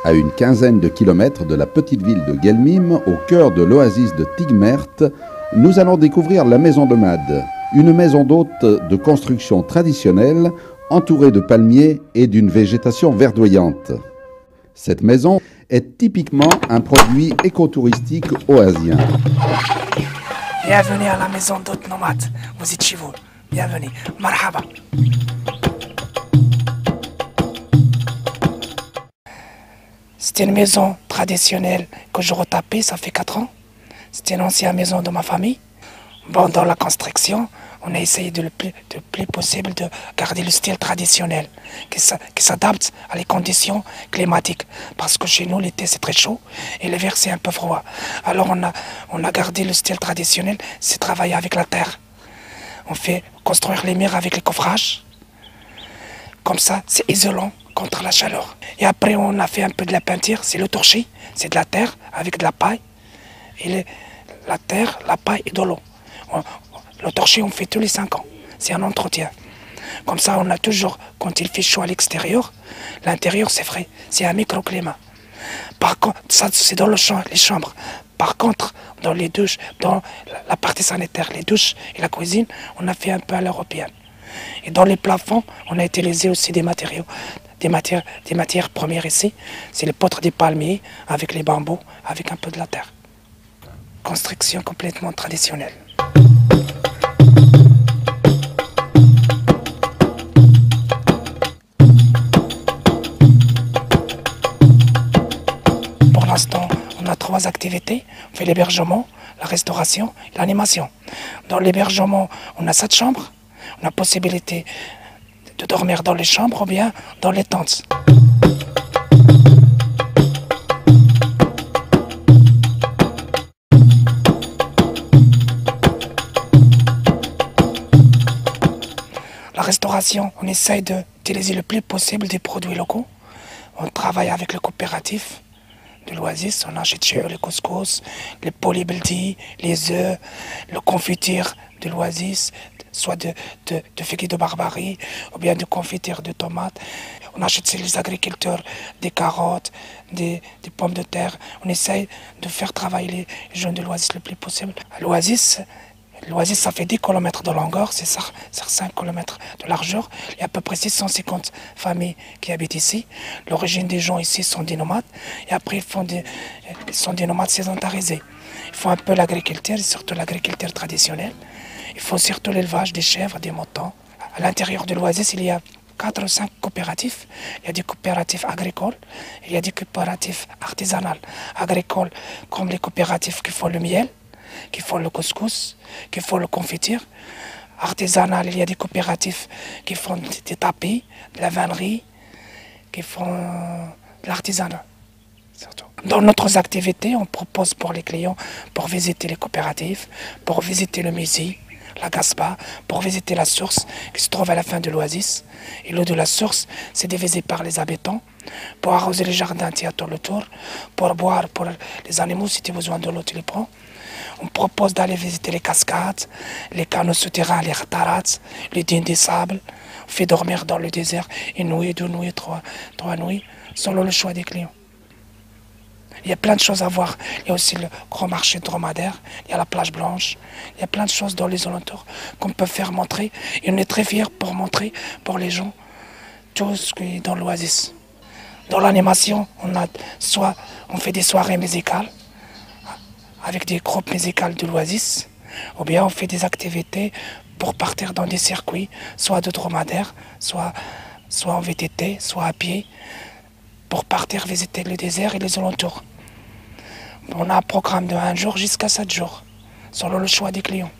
À une quinzaine de kilomètres de la petite ville de Guelmim, au cœur de l'oasis de Tigmert, nous allons découvrir la maison de Mad, une maison d'hôte de construction traditionnelle, entourée de palmiers et d'une végétation verdoyante. Cette maison est typiquement un produit écotouristique oasien. Bienvenue à la maison d'hôte nomade. Vous êtes chez vous. Bienvenue. Marhaba. C'était une maison traditionnelle que je retapais, ça fait 4 ans. C'était une ancienne maison de ma famille. Bon, dans la construction, on a essayé le plus possible de garder le style traditionnel, qui s'adapte à les conditions climatiques. Parce que chez nous, l'été, c'est très chaud et l'hiver, c'est un peu froid. Alors, on a gardé le style traditionnel, c'est travailler avec la terre. On fait construire les murs avec les coffrages. Comme ça, c'est isolant contre la chaleur. Et après, on a fait un peu de la peinture, c'est le torchis, c'est de la terre avec de la paille. Et la terre, la paille et de l'eau. Le torchis, on fait tous les 5 ans. C'est un entretien. Comme ça, on a toujours, quand il fait chaud à l'extérieur, l'intérieur, c'est frais. C'est un microclimat. Par contre, ça, c'est dans les chambres. Par contre, dans les douches, dans la partie sanitaire, les douches et la cuisine, on a fait un peu à l'européenne. Et dans les plafonds, on a utilisé aussi des matériaux, des matières premières ici. C'est les potres des palmiers avec les bambous, avec un peu de la terre. Construction complètement traditionnelle. Pour l'instant, on a 3 activités. On fait l'hébergement, la restauration et l'animation. Dans l'hébergement, on a 7 chambres. On a possibilité de dormir dans les chambres ou bien dans les tentes. La restauration, on essaye d'utiliser le plus possible des produits locaux. On travaille avec le coopératif de l'Oasis, on achète chez eux les couscous, les polybeldi, les œufs, le confiture de l'Oasis, soit de figues de Barbarie ou bien de confiture de tomates. On achète chez les agriculteurs des carottes, des pommes de terre. On essaye de faire travailler les jeunes de l'Oasis le plus possible. L'Oasis, ça fait 10 km de longueur, c'est 5 km de largeur. Il y a à peu près 650 familles qui habitent ici. L'origine des gens ici sont des nomades. Et après, ils sont des nomades sédentarisés. Ils font un peu l'agriculture, surtout l'agriculture traditionnelle. Il faut surtout l'élevage des chèvres, des moutons. À l'intérieur de l'Oasis, il y a 4 ou 5 coopératifs. Il y a des coopératifs agricoles, il y a des coopératifs artisanales. Agricoles comme les coopératifs qui font le miel, qui font le couscous, qui font le confiture. Artisanal, il y a des coopératifs qui font des tapis, de la vannerie, qui font de l'artisanat. Dans notre activité, on propose pour les clients pour visiter les coopératives, pour visiter le musée, la Gaspa, pour visiter la source qui se trouve à la fin de l'oasis. Et l'eau de la source, c'est divisé par les habitants pour arroser les jardins qui entourent le tour, pour boire pour les animaux, si tu as besoin de l'eau, tu les prends. On propose d'aller visiter les cascades, les canaux souterrains, les tarats, les dunes des sables. On fait dormir dans le désert une nuit, 2 nuits, 3 nuits, selon le choix des clients. Il y a plein de choses à voir. Il y a aussi le grand marché dromadaire, il y a la plage blanche, il y a plein de choses dans les alentours qu'on peut faire montrer. Et on est très fiers pour montrer pour les gens tout ce qui est dans l'oasis. Dans l'animation, on fait des soirées musicales avec des groupes musicaux de l'oasis, ou bien on fait des activités pour partir dans des circuits, soit de dromadaire, soit en VTT, soit à pied, pour partir visiter le désert et les alentours. On a un programme de 1 jour jusqu'à 7 jours, selon le choix des clients.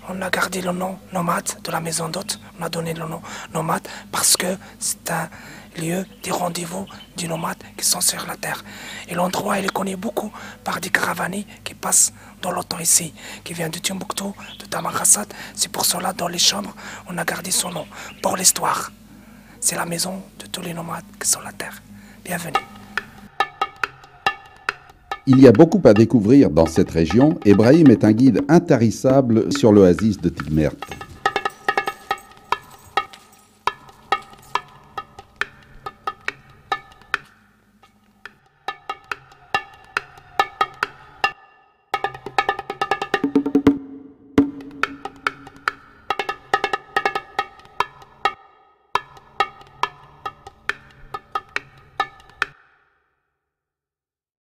On a gardé le nom nomade de la maison d'hôte. On a donné le nom nomade parce que c'est un lieu des rendez-vous des nomades qui sont sur la terre. Et l'endroit, il est connu beaucoup par des caravaniers qui passent dans le temps ici, qui viennent de Timbuktu, de Tamanrasset. C'est pour cela, dans les chambres, on a gardé son nom, pour l'histoire. C'est la maison de tous les nomades qui sont sur la terre. Bienvenue. Il y a beaucoup à découvrir dans cette région et Brahim est un guide intarissable sur l'oasis de Tigmert.